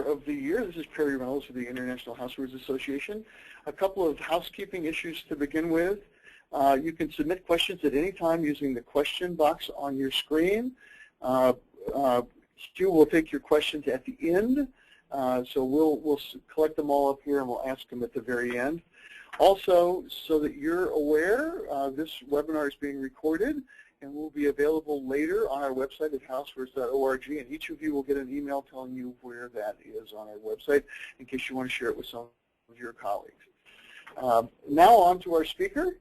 of the year. This is Perry Reynolds with the International Housewares Association. A couple of housekeeping issues to begin with. You can submit questions at any time using the question box on your screen. Stu will take your questions at the end, so we'll collect them all up here and we'll ask them at the very end. Also, so that you're aware, this webinar is being recorded and will be available later on our website at housewares.org, and each of you will get an email telling you where that is on our website in case you want to share it with some of your colleagues. Now on to our speaker.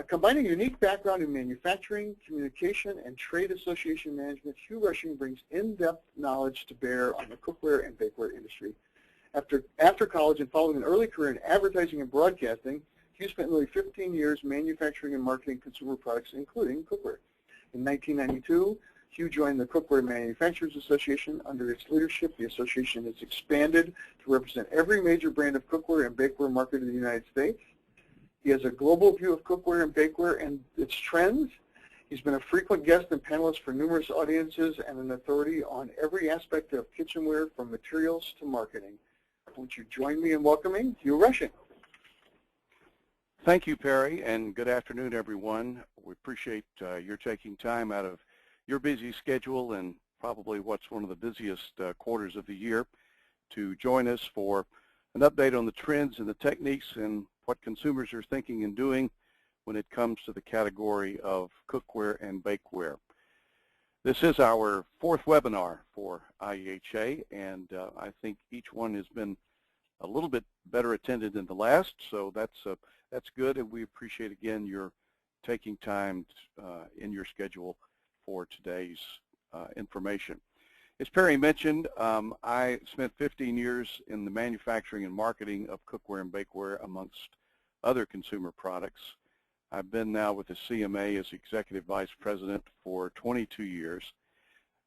Combining a unique background in manufacturing, communication, and trade association management, Hugh Rushing brings in-depth knowledge to bear on the cookware and bakeware industry. After college and following an early career in advertising and broadcasting, Hugh spent nearly 15 years manufacturing and marketing consumer products, including cookware. In 1992, Hugh joined the Cookware Manufacturers Association. Under its leadership, the association has expanded to represent every major brand of cookware and bakeware market in the United States. He has a global view of cookware and bakeware and its trends. He's been a frequent guest and panelist for numerous audiences and an authority on every aspect of kitchenware from materials to marketing. Won't you join me in welcoming Hugh Rushing? Thank you, Perry, and good afternoon, everyone. We appreciate your taking time out of your busy schedule and probably what's one of the busiest quarters of the year to join us for an update on the trends and the techniques and what consumers are thinking and doing when it comes to the category of cookware and bakeware. This is our fourth webinar for IEHA, and I think each one has been a little bit better attended than the last, so that's good, and we appreciate again your taking time in your schedule for today's information. As Perry mentioned, I spent 15 years in the manufacturing and marketing of cookware and bakeware amongst other consumer products. I've been now with the CMA as Executive Vice President for 22 years.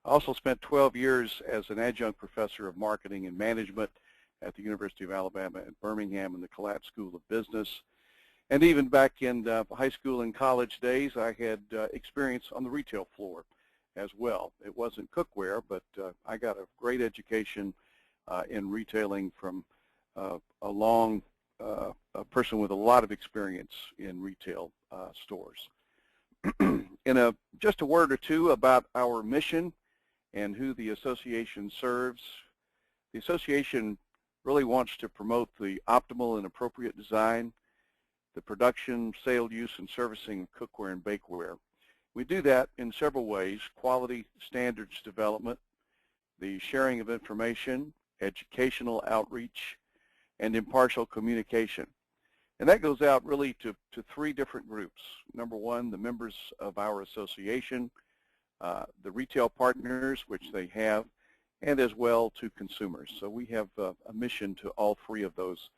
I also spent 12 years as an adjunct professor of marketing and management at the University of Alabama at Birmingham in the Collette School of Business. And even back in high school and college days, I had experience on the retail floor as well. It wasn't cookware, but I got a great education in retailing from a person with a lot of experience in retail stores. Just a word or two about our mission and who the association serves. The association really wants to promote the optimal and appropriate design, the production, sale, use, and servicing of cookware and bakeware. We do that in several ways: quality standards development, the sharing of information, educational outreach, and impartial communication. And that goes out really to three different groups. Number one, the members of our association, the retail partners, which they have, and as well to consumers. So we have a mission to all three of those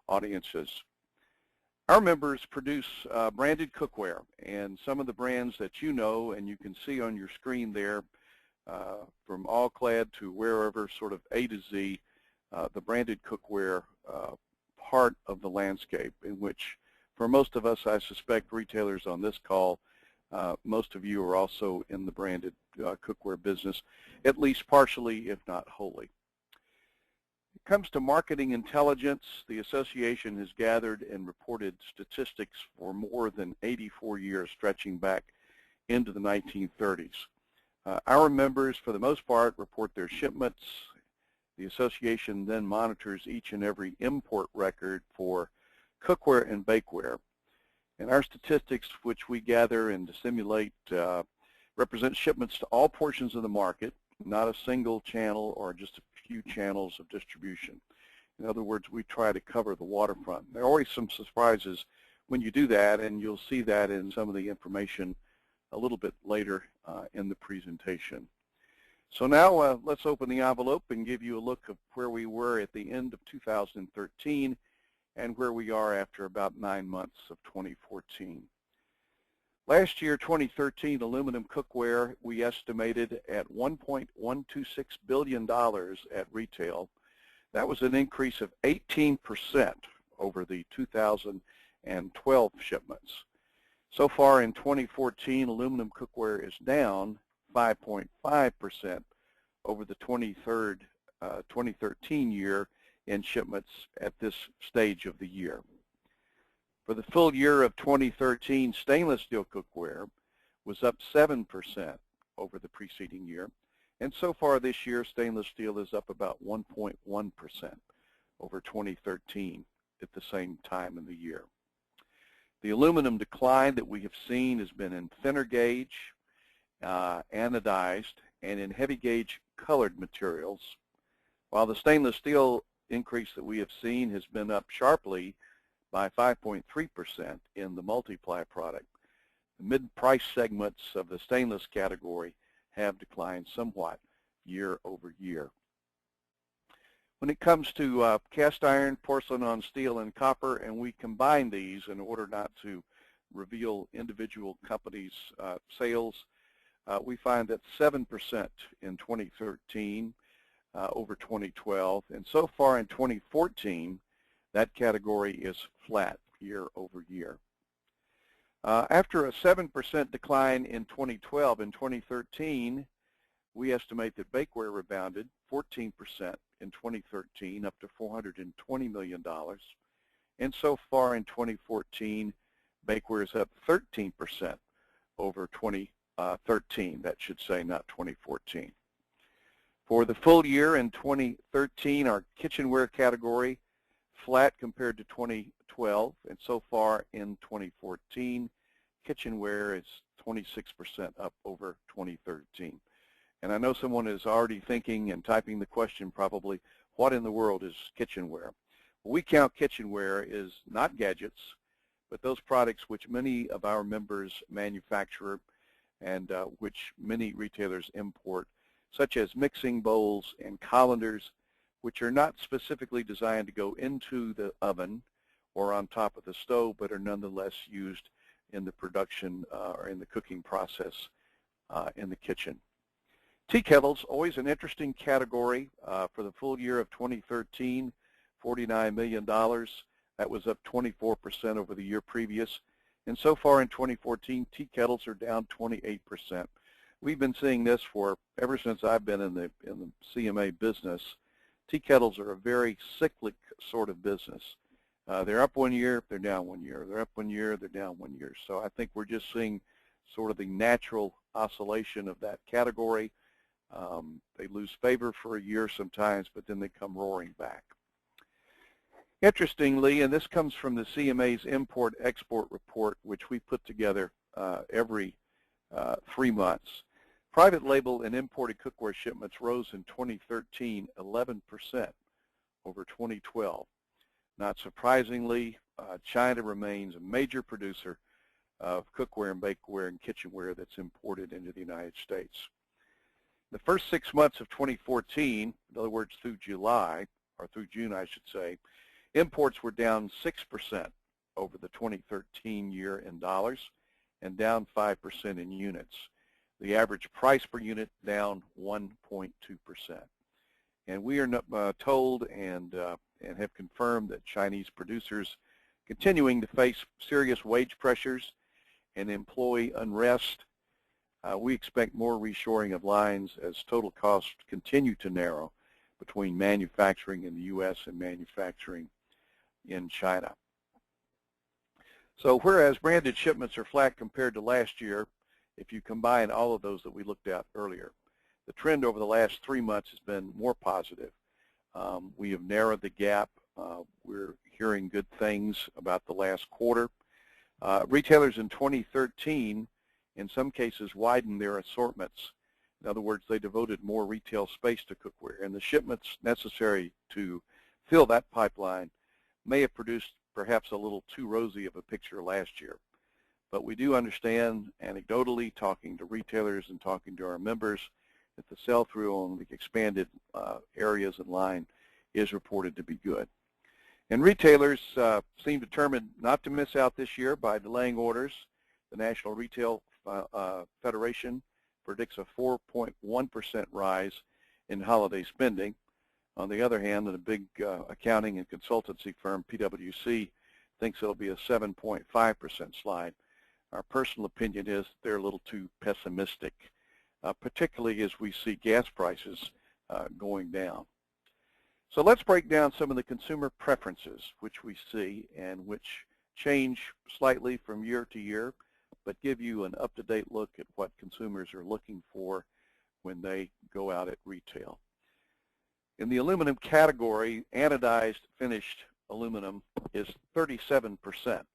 audiences. Our members produce branded cookware, and some of the brands that you know and you can see on your screen there, from All-Clad to wherever, sort of A to Z, the branded cookware part of the landscape, in which for most of us, I suspect retailers on this call, most of you are also in the branded cookware business, at least partially, if not wholly. When it comes to marketing intelligence, the association has gathered and reported statistics for more than 84 years, stretching back into the 1930s. Our members, for the most part, report their shipments. The association then monitors each and every import record for cookware and bakeware. And our statistics, which we gather and disseminate, represent shipments to all portions of the market, not a single channel or just a few channels of distribution. In other words, we try to cover the waterfront. There are always some surprises when you do that, and you'll see that in some of the information a little bit later in the presentation. So now let's open the envelope and give you a look of where we were at the end of 2013 and where we are after about 9 months of 2014. Last year, 2013, aluminum cookware, we estimated at $1.126 billion at retail. That was an increase of 18% over the 2012 shipments. So far in 2014, aluminum cookware is down 5.5% over the 2013 2013 year in shipments at this stage of the year. For the full year of 2013, stainless steel cookware was up 7% over the preceding year. And so far this year, stainless steel is up about 1.1% over 2013 at the same time in the year. The aluminum decline that we have seen has been in thinner gauge, anodized, and in heavy gauge colored materials, while the stainless steel increase that we have seen has been up sharply by 5.3% in the multiply product. The mid-price segments of the stainless category have declined somewhat year over year. When it comes to cast iron, porcelain on steel, and copper, and we combine these in order not to reveal individual companies' sales, we find that 7% in 2013 over 2012, and so far in 2014, that category is flat year over year. After a 7% decline in 2012, in 2013, we estimate that bakeware rebounded 14% in 2013, up to $420 million. And so far in 2014, bakeware is up 13% over 2013. That should say, not 2014. For the full year in 2013, our kitchenware category flat compared to 2012, and so far in 2014, kitchenware is 26% up over 2013. And I know someone is already thinking and typing the question probably, what in the world is kitchenware? Well, we count kitchenware as not gadgets, but those products which many of our members manufacture and which many retailers import, such as mixing bowls and colanders, which are not specifically designed to go into the oven or on top of the stove, but are nonetheless used in the production or in the cooking process in the kitchen. Tea kettles, always an interesting category. For the full year of 2013, $49 million. That was up 24% over the year previous. And so far in 2014, tea kettles are down 28%. We've been seeing this for ever since I've been in the CMA business. Tea kettles are a very cyclic sort of business. They're up one year, they're down one year. They're up one year, they're down one year. So I think we're just seeing sort of the natural oscillation of that category. They lose favor for a year sometimes, but then they come roaring back. Interestingly, and this comes from the CMA's Import-Export Report, which we put together every 3 months, private label and imported cookware shipments rose in 2013 11% over 2012. Not surprisingly, China remains a major producer of cookware and bakeware and kitchenware that's imported into the United States. The first 6 months of 2014, in other words through July, or through June I should say, imports were down 6% over the 2013 year in dollars and down 5% in units. The average price per unit down 1.2%. And we are told and have confirmed that Chinese producers continuing to face serious wage pressures and employee unrest. We expect more reshoring of lines as total costs continue to narrow between manufacturing in the U.S. and manufacturing in China. So whereas branded shipments are flat compared to last year, if you combine all of those that we looked at earlier, the trend over the last 3 months has been more positive. We have narrowed the gap. We're hearing good things about the last quarter. Retailers in 2013, in some cases, widened their assortments. In other words, they devoted more retail space to cookware, and the shipments necessary to fill that pipeline may have produced perhaps a little too rosy of a picture last year. But we do understand, anecdotally, talking to retailers and talking to our members, that the sell-through on the expanded areas in line is reported to be good. And retailers seem determined not to miss out this year by delaying orders. The National Retail Federation predicts a 4.1% rise in holiday spending. On the other hand, the big accounting and consultancy firm, PwC, thinks it'll be a 7.5% slide. Our personal opinion is they're a little too pessimistic, particularly as we see gas prices going down. So let's break down some of the consumer preferences which we see and which change slightly from year to year, but give you an up-to-date look at what consumers are looking for when they go out at retail. In the aluminum category, anodized finished aluminum is 37%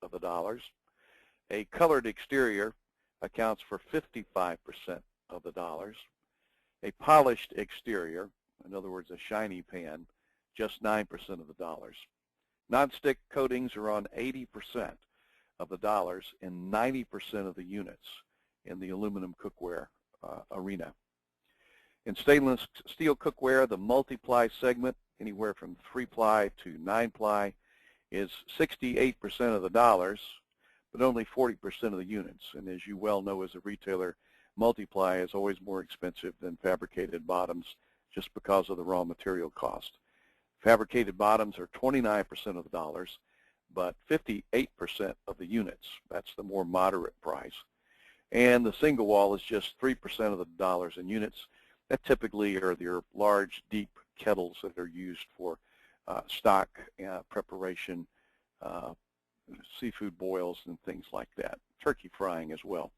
of the dollars. A colored exterior accounts for 55% of the dollars. A polished exterior, in other words, a shiny pan, just 9% of the dollars. Nonstick coatings are on 80% of the dollars and 90% of the units in the aluminum cookware arena. In stainless steel cookware, the multi-ply segment, anywhere from 3-ply to 9-ply, is 68% of the dollars, but only 40% of the units. And as you well know as a retailer, multi-ply is always more expensive than fabricated bottoms just because of the raw material cost. Fabricated bottoms are 29% of the dollars, but 58% of the units. That's the more moderate price. And the single wall is just 3% of the dollars in units. That typically are your large, deep kettles that are used for stock preparation, seafood boils, and things like that. Turkey frying as well.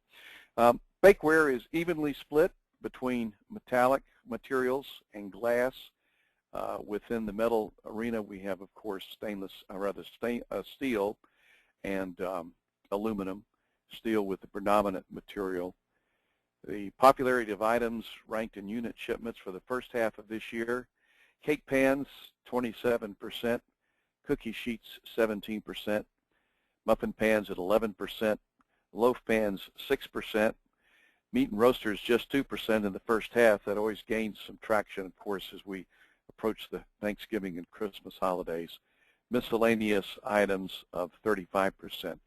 Bakeware is evenly split between metallic materials and glass. Within the metal arena, we have, of course, steel and aluminum, steel with the predominant material. The popularity of items ranked in unit shipments for the first half of this year: cake pans, 27%, cookie sheets, 17%, muffin pans at 11%, loaf pans, 6%, meat and roasters, just 2% in the first half. That always gains some traction, of course, as we approach the Thanksgiving and Christmas holidays. Miscellaneous items of 35%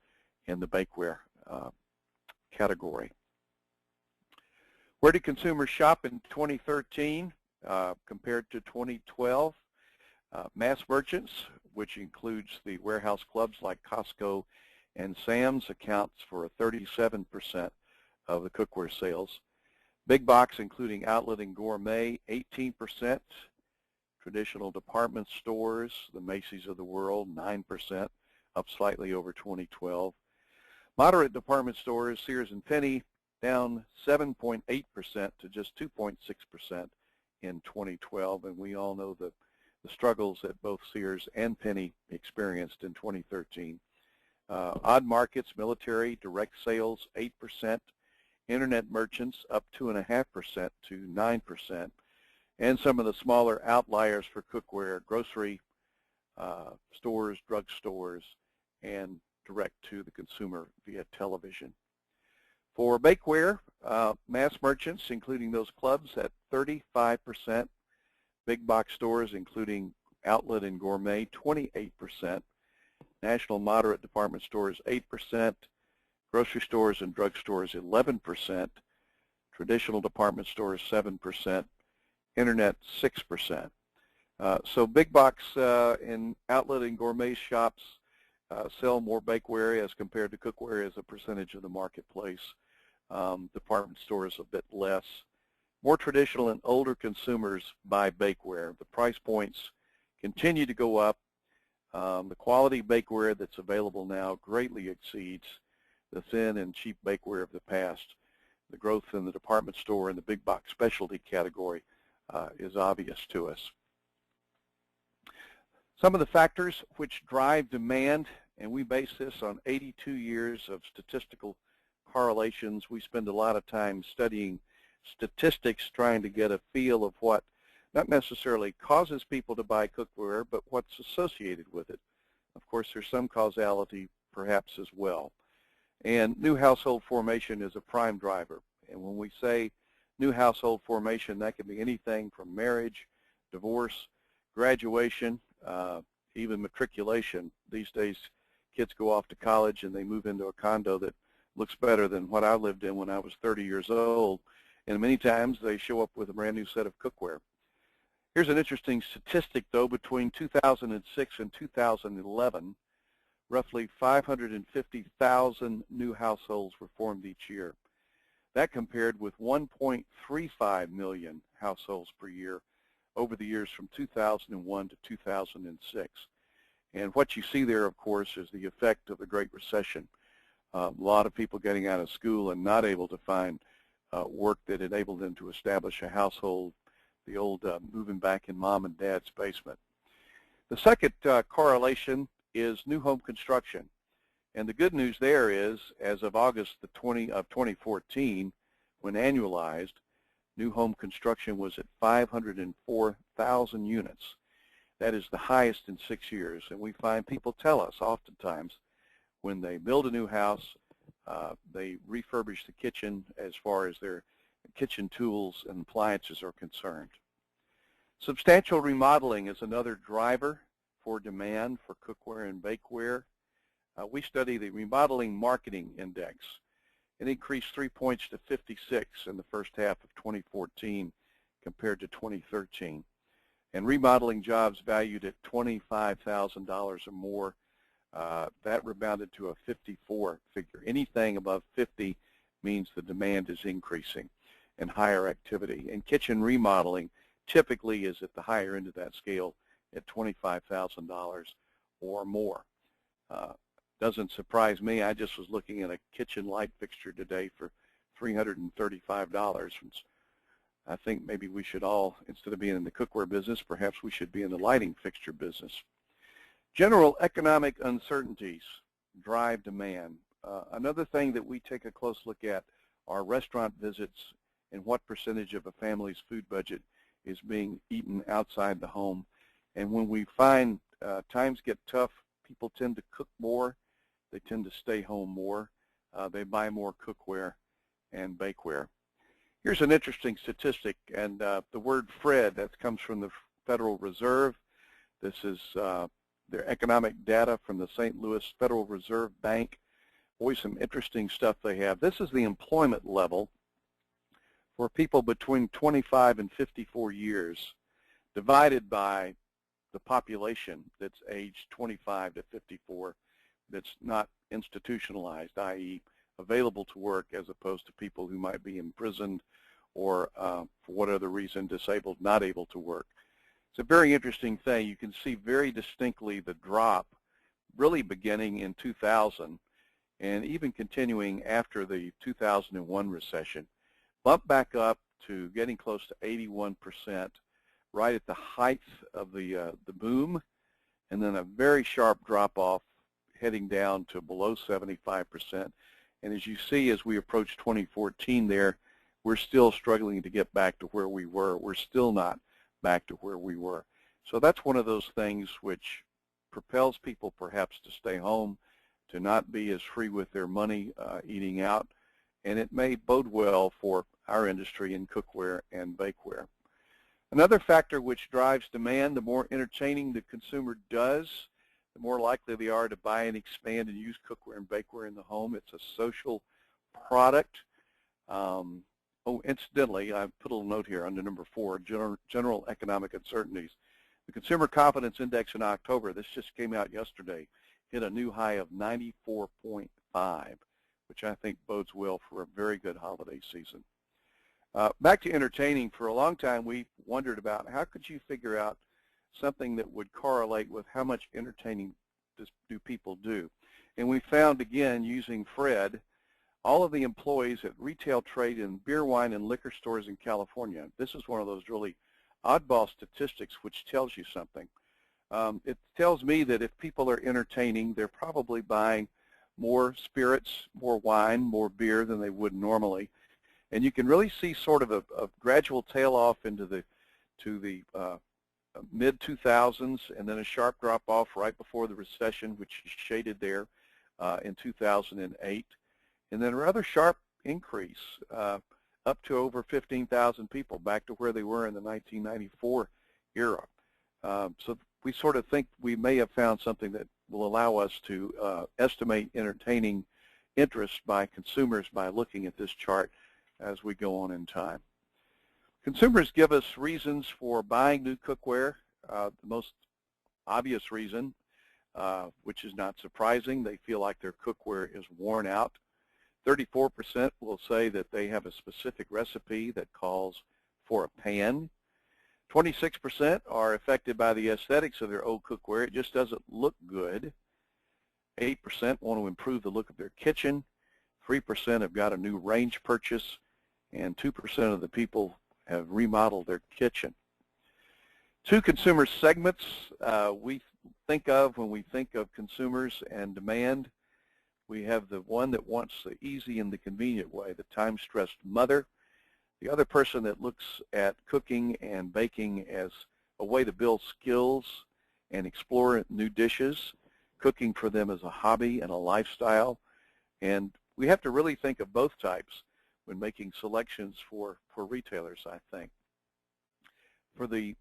in the bakeware category. Where did consumers shop in 2013 compared to 2012? Mass merchants, which includes the warehouse clubs like Costco and Sam's, accounts for 37% of the cookware sales. Big box, including outlet and gourmet, 18%. Traditional department stores, the Macy's of the world, 9%, up slightly over 2012. Moderate department stores, Sears and Penny, down 7.8% to just 2.6% in 2012, and we all know the struggles that both Sears and Penny experienced in 2013. Odd markets, military, direct sales, 8%. Internet merchants up 2.5% to 9%. And some of the smaller outliers for cookware, grocery stores, drug stores, and direct to the consumer via television. For bakeware, mass merchants, including those clubs, at 35%. Big box stores, including outlet and gourmet, 28%. National moderate department stores, 8%. Grocery stores and drug stores, 11%. Traditional department stores, 7%. Internet, 6%. So big box and outlet and gourmet shops sell more bakeware as compared to cookware as a percentage of the marketplace. Department stores a bit less. More traditional and older consumers buy bakeware. The price points continue to go up. The quality bakeware that's available now greatly exceeds the thin and cheap bakeware of the past. The growth in the department store and the big box specialty category is obvious to us. Some of the factors which drive demand, and we base this on 82 years of statistical correlations. We spend a lot of time studying statistics, trying to get a feel of what not necessarily causes people to buy cookware, but what's associated with it. Of course, there's some causality perhaps as well. And new household formation is a prime driver. And when we say new household formation, that can be anything from marriage, divorce, graduation, even matriculation. These days, kids go off to college and they move into a condo that looks better than what I lived in when I was 30 years old. And many times they show up with a brand new set of cookware. Here's an interesting statistic, though. Between 2006 and 2011, roughly 550,000 new households were formed each year. That compared with 1.35 million households per year over the years from 2001 to 2006. And what you see there, of course, is the effect of the Great Recession. A lot of people getting out of school and not able to find work that enabled them to establish a household, the old moving back in mom and dad's basement. The second correlation is new home construction. And the good news there is, as of August the 2014, when annualized, new home construction was at 504,000 units. That is the highest in 6 years. And we find people tell us oftentimes when they build a new house, they refurbish the kitchen as far as their kitchen tools and appliances are concerned. Substantial remodeling is another driver for demand for cookware and bakeware. We study the Remodeling Marketing Index. It increased 3 points to 56 in the first half of 2014 compared to 2013. And remodeling jobs valued at $25,000 or more, that rebounded to a 54 figure. Anything above 50 means the demand is increasing and higher activity. And kitchen remodeling typically is at the higher end of that scale at $25,000 or more. Doesn't surprise me. I just was looking at a kitchen light fixture today for $335. I think maybe we should all, instead of being in the cookware business, perhaps we should be in the lighting fixture business. General economic uncertainties drive demand. Another thing that we take a close look at are restaurant visits and what percentage of a family's food budget is being eaten outside the home. And when we find times get tough, people tend to cook more. They tend to stay home more. They buy more cookware and bakeware. Here's an interesting statistic, and the word FRED, that comes from the Federal Reserve. This is their economic data from the St. Louis Federal Reserve Bank. Always some interesting stuff they have. This is the employment level for people between 25 and 54 years divided by the population that's aged 25 to 54 that's not institutionalized, i.e. available to work, as opposed to people who might be imprisoned or for what other reason disabled, not able to work. It's a very interesting thing. You can see very distinctly the drop really beginning in 2000 and even continuing after the 2001 recession. Bump back up to getting close to 81% right at the height of the boom, and then a very sharp drop-off heading down to below 75%. And as you see, as we approach 2014 there, we're still struggling to get back to where we were. We're still not back to where we were. So that's one of those things which propels people perhaps to stay home, to not be as free with their money eating out, and it may bode well for our industry in cookware and bakeware. Another factor which drives demand, the more entertaining the consumer does, the more likely they are to buy and expand and use cookware and bakeware in the home. It's a social product. Oh, incidentally, I put a little note here under number 4, general economic uncertainties. The Consumer Confidence Index in October, this just came out yesterday, hit a new high of 94.5, which I think bodes well for a very good holiday season. Back to entertaining, for a long time we wondered about how could you figure out something that would correlate with how much entertaining do people do. And we found, again, using FRED, all of the employees at retail trade in beer, wine, and liquor stores in California. This is one of those really oddball statistics which tells you something. It tells me that if people are entertaining, they're probably buying more spirits, more wine, more beer than they would normally. And you can really see sort of a gradual tail off into the mid-2000s, and then a sharp drop-off right before the recession, which is shaded there in 2008. And then a rather sharp increase up to over 15,000 people, back to where they were in the 1994 era. So we sort of think we may have found something that will allow us to estimate entertaining interest by consumers by looking at this chart as we go on in time. Consumers give us reasons for buying new cookware. The most obvious reason, which is not surprising, they feel like their cookware is worn out. 34% will say that they have a specific recipe that calls for a pan. 26% are affected by the aesthetics of their old cookware. It just doesn't look good. 8% want to improve the look of their kitchen. 3% have got a new range purchase, and 2% of the people have remodeled their kitchen. Two consumer segments we think of when we think of consumers and demand. We have the one that wants the easy and the convenient way, the time-stressed mother. The other person that looks at cooking and baking as a way to build skills and explore new dishes. Cooking for them as a hobby and a lifestyle. And we have to really think of both types when making selections for retailers, I think. For the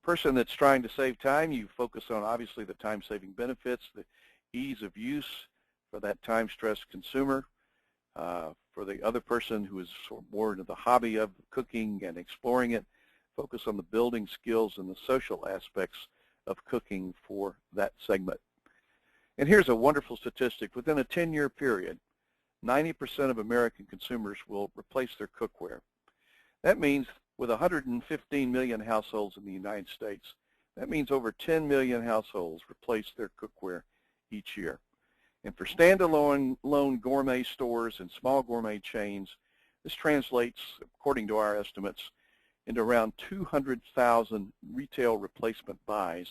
person that's trying to save time, you focus on obviously the time-saving benefits, the ease of use for that time-stressed consumer. For the other person who is sort of more into the hobby of cooking and exploring it, focus on the building skills and the social aspects of cooking for that segment. And here's a wonderful statistic. Within a 10-year period, 90% of American consumers will replace their cookware. That means with 115 million households in the United States, that means over 10 million households replace their cookware each year. And for standalone gourmet stores and small gourmet chains, this translates, according to our estimates, into around 200,000 retail replacement buys,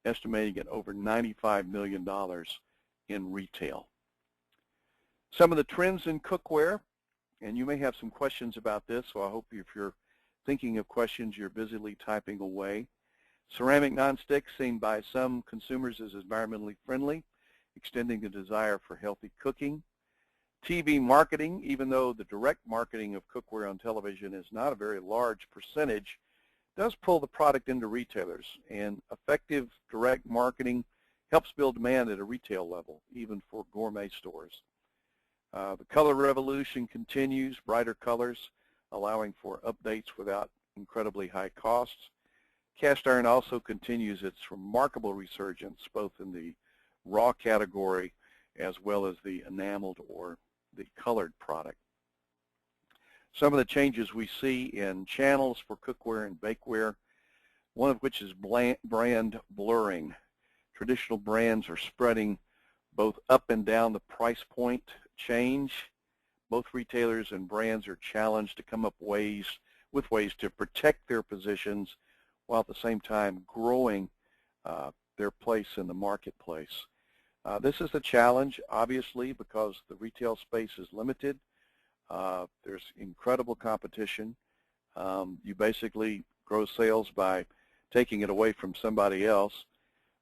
estimating at over $95 million in retail. Some of the trends in cookware, and you may have some questions about this, so I hope if you're thinking of questions, you're busily typing away. Ceramic nonstick seen by some consumers as environmentally friendly, extending the desire for healthy cooking. TV marketing, even though the direct marketing of cookware on television is not a very large percentage, does pull the product into retailers, and effective direct marketing helps build demand at a retail level, even for gourmet stores. The color revolution continues, brighter colors, allowing for updates without incredibly high costs. Cast iron also continues its remarkable resurgence, both in the raw category as well as the enameled or the colored product. Some of the changes we see in channels for cookware and bakeware, one of which is brand blurring. Traditional brands are spreading both up and down the price point change. Both retailers and brands are challenged to come up with ways to protect their positions while at the same time growing their place in the marketplace. This is a challenge, obviously, because the retail space is limited. There's incredible competition. You basically grow sales by taking it away from somebody else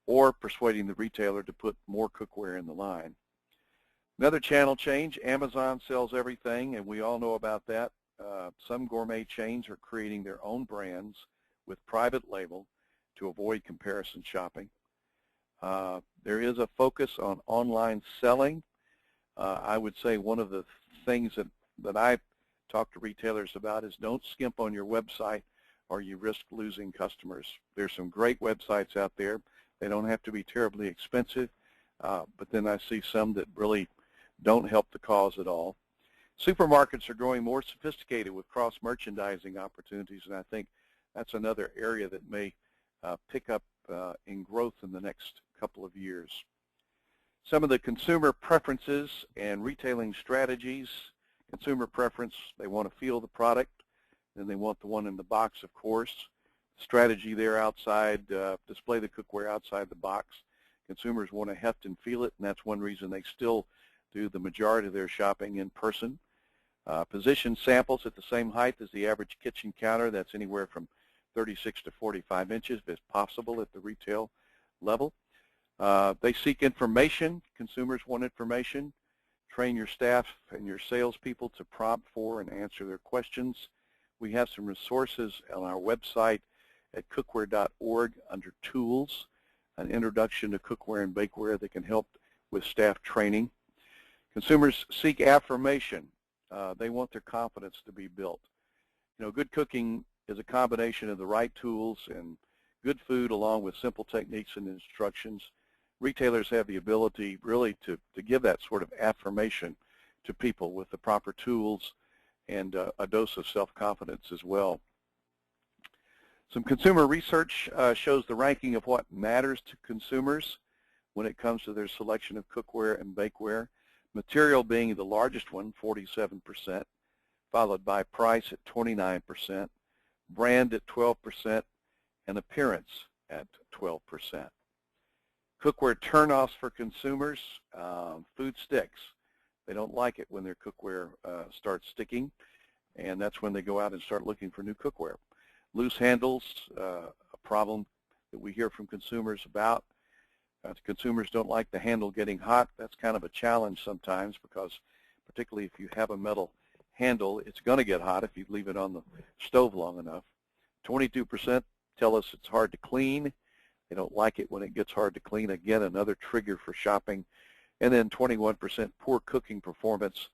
or persuading the retailer to put more cookware in the line. Another channel change, Amazon sells everything, and we all know about that. Some gourmet chains are creating their own brands with private label to avoid comparison shopping. There is a focus on online selling. I would say one of the things that I talk to retailers about is don't skimp on your website or you risk losing customers. There's some great websites out there. They don't have to be terribly expensive, but then I see some that really don't help the cause at all. Supermarkets are growing more sophisticated with cross-merchandising opportunities, and I think that's another area that may pick up in growth in the next couple of years. Some of the consumer preferences and retailing strategies. Consumer preference, they want to feel the product, and they want the one in the box, of course. Strategy there outside, display the cookware outside the box. Consumers want to heft and feel it, and that's one reason they still do the majority of their shopping in person. Position samples at the same height as the average kitchen counter. That's anywhere from 36 to 45 inches if possible at the retail level. They seek information. Consumers want information. Train your staff and your salespeople to prompt for and answer their questions. We have some resources on our website at cookware.org under Tools, an introduction to cookware and bakeware that can help with staff training. Consumers seek affirmation. They want their confidence to be built. You know, good cooking is a combination of the right tools and good food along with simple techniques and instructions. Retailers have the ability really to give that sort of affirmation to people with the proper tools and a dose of self-confidence as well. Some consumer research shows the ranking of what matters to consumers when it comes to their selection of cookware and bakeware. Material being the largest one, 47%, followed by price at 29%, brand at 12%, and appearance at 12%. Cookware turnoffs for consumers, food sticks. They don't like it when their cookware starts sticking, and that's when they go out and start looking for new cookware. Loose handles, a problem that we hear from consumers about. Consumers don't like the handle getting hot. That's kind of a challenge sometimes because particularly if you have a metal handle, it's going to get hot if you leave it on the stove long enough. 22% tell us it's hard to clean. They don't like it when it gets hard to clean. Again, another trigger for shopping. And then 21% poor cooking performance,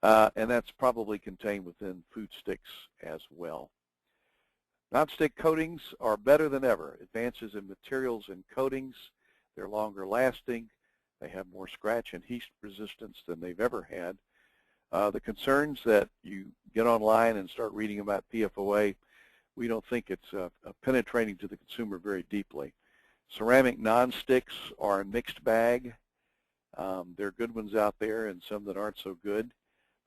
and that's probably contained within food sticks as well. Nonstick coatings are better than ever. Advances in materials and coatings, they're longer lasting. They have more scratch and heat resistance than they've ever had. The concerns that you get online and start reading about PFOA, we don't think it's penetrating to the consumer very deeply. Ceramic nonsticks are a mixed bag. There are good ones out there and some that aren't so good.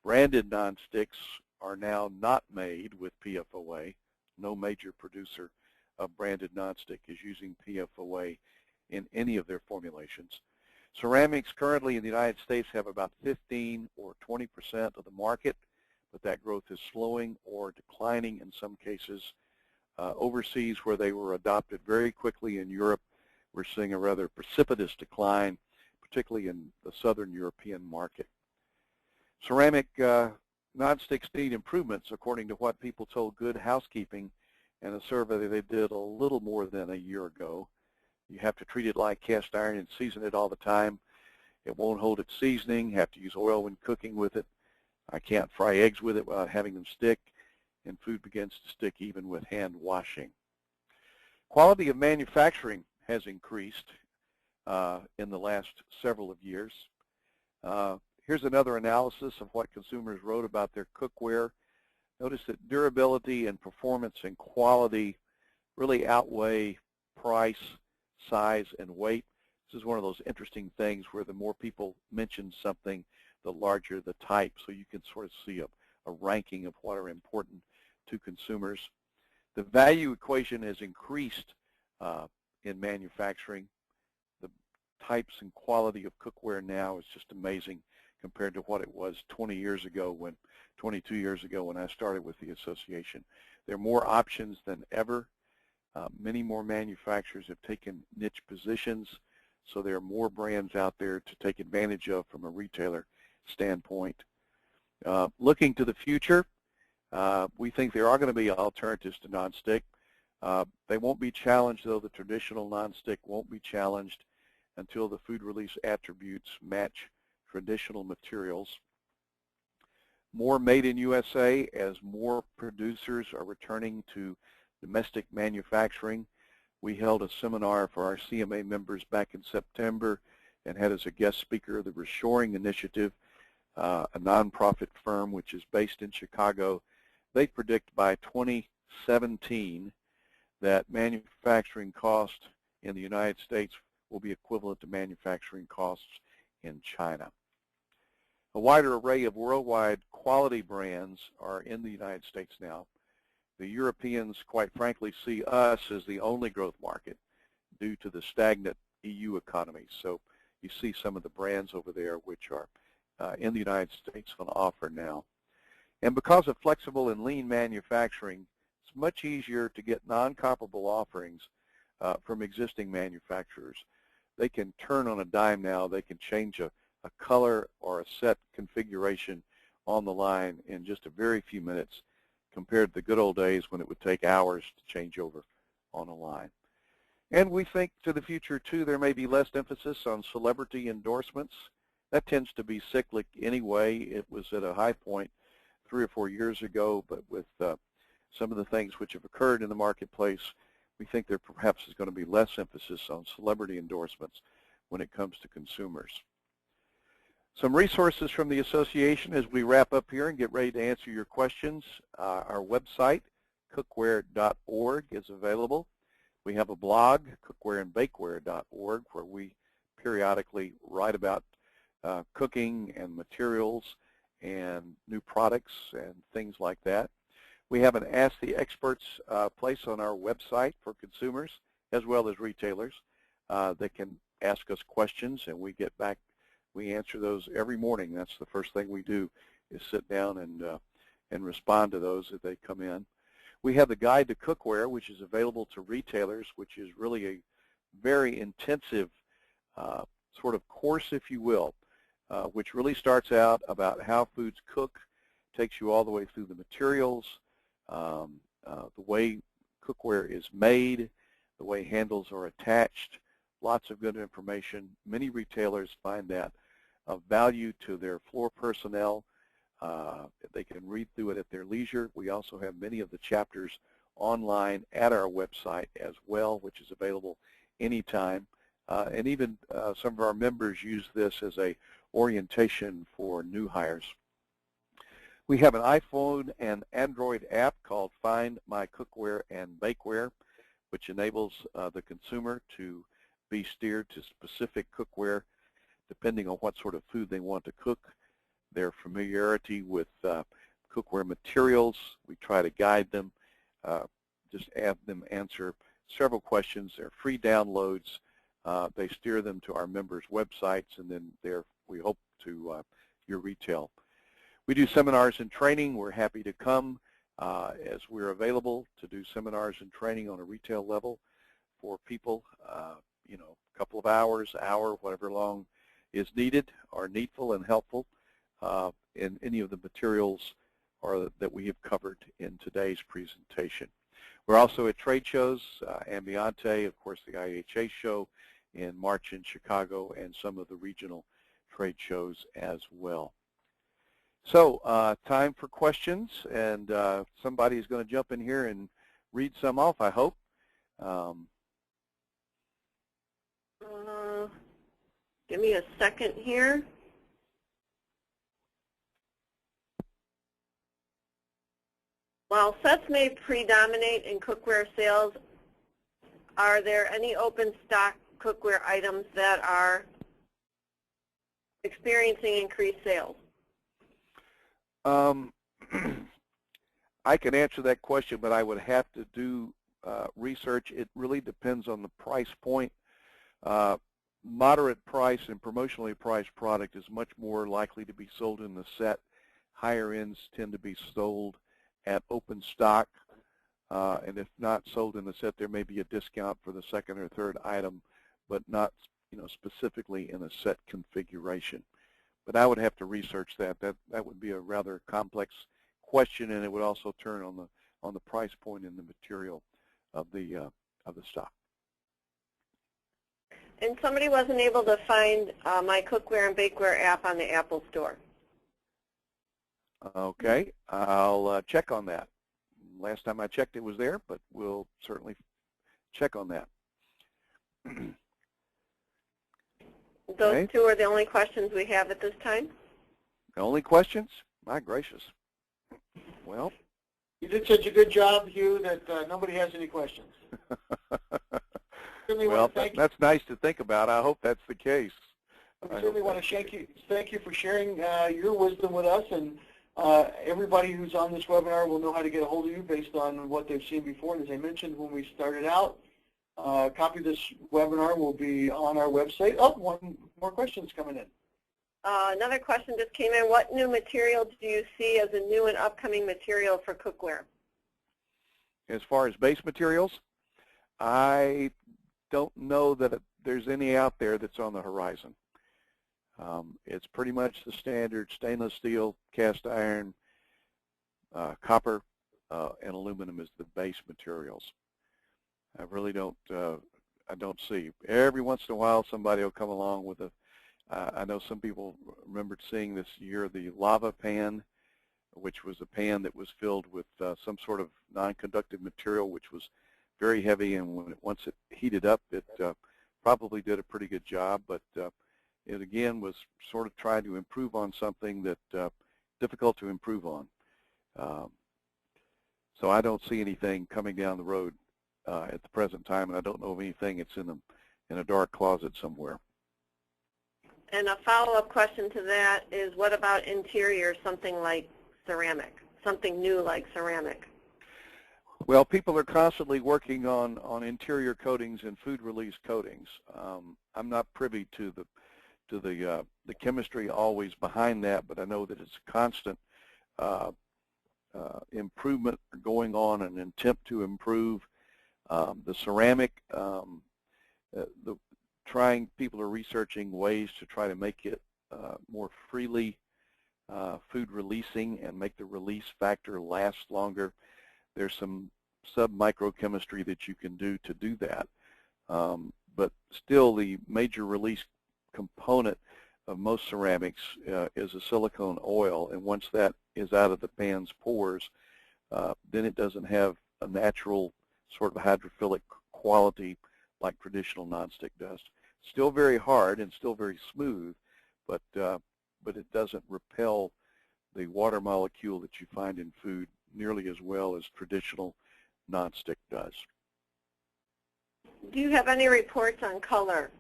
Branded nonsticks are now not made with PFOA. No major producer of branded nonstick is using PFOA in any of their formulations. Ceramics currently in the United States have about 15 or 20% of the market, but that growth is slowing or declining in some cases. Overseas, where they were adopted very quickly in Europe, we're seeing a rather precipitous decline, particularly in the southern European market. Ceramic nonsticks need improvements, according to what people told Good Housekeeping in a survey that they did a little more than a year ago. You have to treat it like cast iron and season it all the time. It won't hold its seasoning. You have to use oil when cooking with it. I can't fry eggs with it without having them stick, and food begins to stick even with hand washing. Quality of manufacturing has increased in the last several of years. Here's another analysis of what consumers wrote about their cookware. Notice that durability and performance and quality really outweigh price, size, and weight. This is one of those interesting things where the more people mention something, the larger the type, so you can sort of see a ranking of what are important to consumers. The value equation has increased in manufacturing. The types and quality of cookware now is just amazing compared to what it was 22 years ago when I started with the association. There are more options than ever. Many more manufacturers have taken niche positions, so there are more brands out there to take advantage of from a retailer standpoint. Looking to the future, we think there are going to be alternatives to nonstick. They won't be challenged, though. The traditional nonstick won't be challenged until the food release attributes match traditional materials. More made in USA as more producers are returning to domestic manufacturing. We held a seminar for our CMA members back in September and had as a guest speaker the Reshoring Initiative, a nonprofit firm which is based in Chicago. They predict by 2017 that manufacturing cost in the United States will be equivalent to manufacturing costs in China. A wider array of worldwide quality brands are in the United States now. The Europeans, quite frankly, see us as the only growth market due to the stagnant EU economy. So you see some of the brands over there which are in the United States on offer now. And because of flexible and lean manufacturing, it's much easier to get non-comparable offerings from existing manufacturers. They can turn on a dime now. They can change a color or a set configuration on the line in just a very few minutes compared to the good old days when it would take hours to change over on a line. And we think to the future, too, there may be less emphasis on celebrity endorsements. That tends to be cyclic anyway. It was at a high point 3 or 4 years ago, but with some of the things which have occurred in the marketplace, we think there perhaps is going to be less emphasis on celebrity endorsements when it comes to consumers. Some resources from the association as we wrap up here and get ready to answer your questions. Our website, cookware.org is available. We have a blog, cookwareandbakeware.org, where we periodically write about cooking and materials and new products and things like that. We have an Ask the Experts place on our website for consumers as well as retailers. They can ask us questions and we get back. We answer those every morning. That's the first thing we do, is sit down and respond to those as they come in. We have the Guide to Cookware, which is available to retailers, which is really a very intensive sort of course, if you will, which really starts out about how foods cook, takes you all the way through the materials, the way cookware is made, the way handles are attached, lots of good information. Many retailers find that of value to their floor personnel. They can read through it at their leisure. We also have many of the chapters online at our website as well, which is available anytime. And even some of our members use this as a orientation for new hires. We have an iPhone and Android app called Find My Cookware and Bakeware, which enables the consumer to be steered to specific cookware depending on what sort of food they want to cook, their familiarity with cookware materials. We try to guide them, just have them answer several questions. They're free downloads. They steer them to our members' websites, and then we hope to your retail. We do seminars and training. We're happy to come as we're available to do seminars and training on a retail level for people, you know, a couple of hours, hour, whatever long is needed, are needful and helpful in any of the materials that we have covered in today's presentation. We're also at trade shows, Ambiente, of course, the IHA show in March in Chicago, and some of the regional trade shows as well. So time for questions, and somebody is going to jump in here and read some off, I hope. Give me a second here. While sets may predominate in cookware sales, are there any open stock cookware items that are experiencing increased sales? I can answer that question, but I would have to do research. It really depends on the price point. Moderate price and promotionally priced product is much more likely to be sold in the set. Higher ends tend to be sold at open stock, and if not sold in the set, there may be a discount for the second or third item, but not, you know, specifically in a set configuration. But I would have to research that. That would be a rather complex question, and it would also turn on the price point and the material of the stock. And somebody wasn't able to find my Cookware and Bakeware app on the Apple Store. Okay, I'll check on that. Last time I checked, it was there, but we'll certainly check on that. Those two are the only questions we have at this time. The only questions? My gracious. Well, you did such a good job, Hugh, that nobody has any questions. Well, that's nice to think about. I hope that's the case. I certainly want to thank you for sharing your wisdom with us, and everybody who's on this webinar will know how to get a hold of you based on what they've seen before. And as I mentioned when we started out, a copy of this webinar will be on our website. Oh, one more question's coming in. Another question just came in. What new material do you see as a new and upcoming material for cookware? As far as base materials, I don't know that there's any out there that's on the horizon. It's pretty much the standard stainless steel, cast iron, copper, and aluminum is the base materials. I really don't. I don't see. Every once in a while, somebody will come along with a. I know some people remembered seeing this year the lava pan, which was a pan that was filled with some sort of non-conductive material, which was very heavy, and once it heated up, it probably did a pretty good job. But it again was sort of trying to improve on something that difficult to improve on. So I don't see anything coming down the road at the present time, and I don't know of anything that's in a dark closet somewhere. And a follow-up question to that is, what about interior, something like ceramic, something new like ceramic? Well, people are constantly working on interior coatings and food release coatings. I'm not privy to the chemistry always behind that, but I know that it's a constant improvement going on, an attempt to improve the ceramic. People are researching ways to try to make it more freely food releasing and make the release factor last longer. There's some sub-microchemistry that you can do to do that. But still, the major release component of most ceramics is a silicone oil, and once that is out of the pan's pores, then it doesn't have a natural sort of hydrophilic quality like traditional nonstick does. Still very hard and still very smooth, but it doesn't repel the water molecule that you find in food nearly as well as traditional nonstick does. Do you have any reports on color?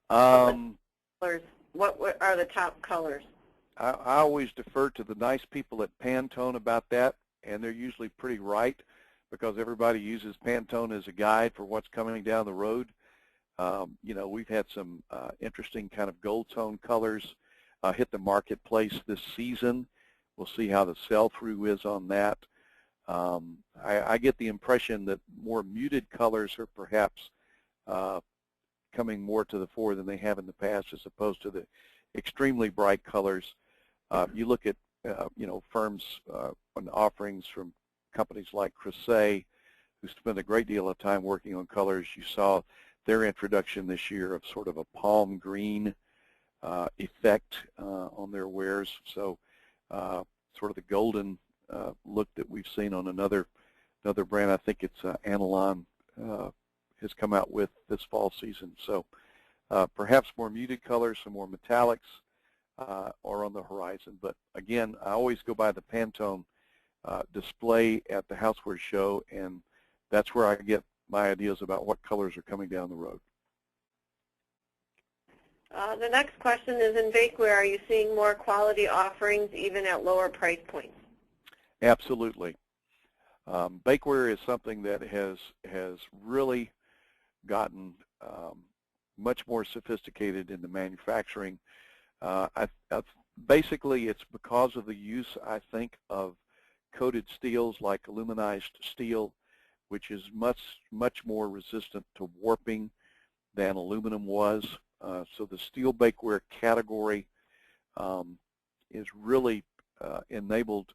Colors. What are the top colors? I always defer to the nice people at Pantone about that, and they're usually pretty right because everybody uses Pantone as a guide for what's coming down the road. You know, we've had some interesting kind of gold tone colors hit the marketplace this season. We'll see how the sell-through is on that. I get the impression that more muted colors are perhaps coming more to the fore than they have in the past, as opposed to the extremely bright colors. You look at you know, firms and offerings from companies like Creuset, who spend a great deal of time working on colors. You saw their introduction this year of sort of a palm green effect on their wares. So sort of the golden look that we've seen on another brand. I think it's Analon has come out with this fall season. So perhaps more muted colors, some more metallics are on the horizon. But again, I always go by the Pantone display at the Housewares show, and that's where I get my ideas about what colors are coming down the road. The next question is, in bakeware, are you seeing more quality offerings even at lower price points? Absolutely. Bakeware is something that has really gotten much more sophisticated in the manufacturing. Basically, it's because of the use, I think, of coated steels like aluminized steel, which is much more resistant to warping than aluminum was. So the steel bakeware category is really enabled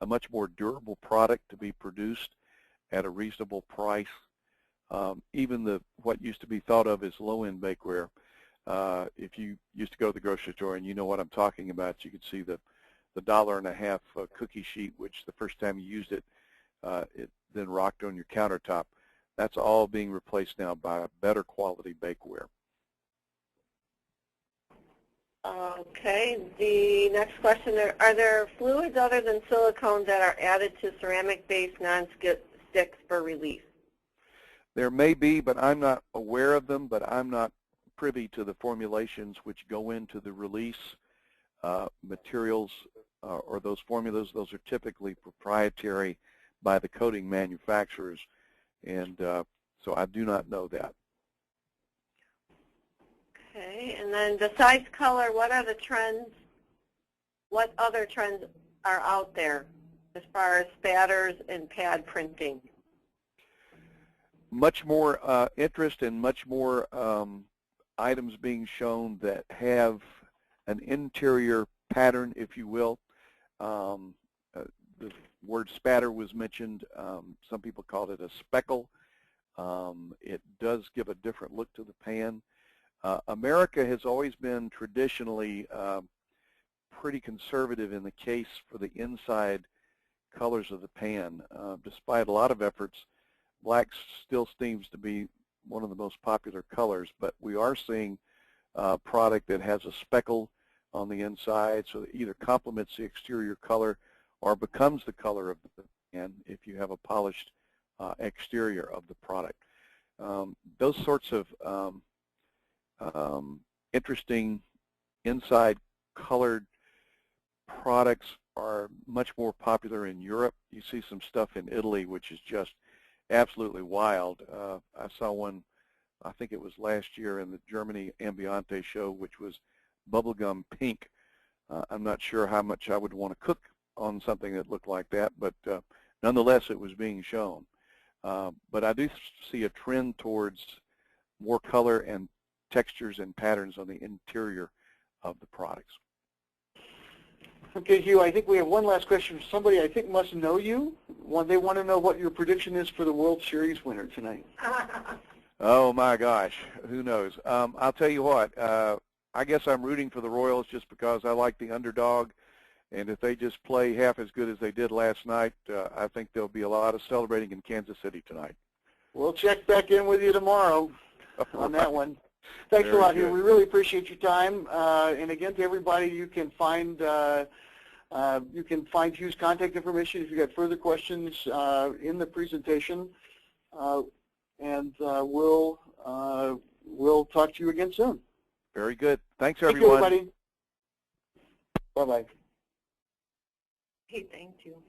a much more durable product to be produced at a reasonable price. Even what used to be thought of as low-end bakeware, if you used to go to the grocery store and you know what I'm talking about, you could see the $1.50 cookie sheet, which the first time you used it, it then rocked on your countertop. That's all being replaced now by a better quality bakeware. Okay, the next question, are there fluids other than silicone that are added to ceramic-based non-sticks for release? There may be, but I'm not aware of them, but I'm not privy to the formulations which go into the release materials or those formulas. Those are typically proprietary by the coating manufacturers, and so I do not know that. Okay, and then besides color, what are the trends? What other trends are out there as far as spatters and pad printing? Much more interest and much more items being shown that have an interior pattern, if you will. The word spatter was mentioned. Some people called it a speckle. It does give a different look to the pan. America has always been traditionally pretty conservative in the case for the inside colors of the pan. Despite a lot of efforts, black still seems to be one of the most popular colors, but we are seeing a product that has a speckle on the inside, so that either complements the exterior color or becomes the color of and if you have a polished exterior of the product. Those sorts of interesting inside colored products are much more popular in Europe. You see some stuff in Italy which is just absolutely wild. I saw one, I think it was last year in the Germany Ambiente show, which was bubblegum pink. I'm not sure how much I would want to cook on something that looked like that, but nonetheless it was being shown. But I do see a trend towards more color and textures and patterns on the interior of the products. Okay, Hugh, I think we have one last question from somebody I think must know you. They want to know what your prediction is for the World Series winner tonight. Oh my gosh, who knows? I'll tell you what, I guess I'm rooting for the Royals just because I like the underdog, and if they just play half as good as they did last night, I think there'll be a lot of celebrating in Kansas City tonight. We'll check back in with you tomorrow on that one. Thanks a lot, Hugh. We really appreciate your time. And again, to everybody, you can find Hugh's contact information if you've got further questions in the presentation. And we'll talk to you again soon. Very good. Thanks, everyone. Thank you, everybody. Bye-bye. Hey, thank you.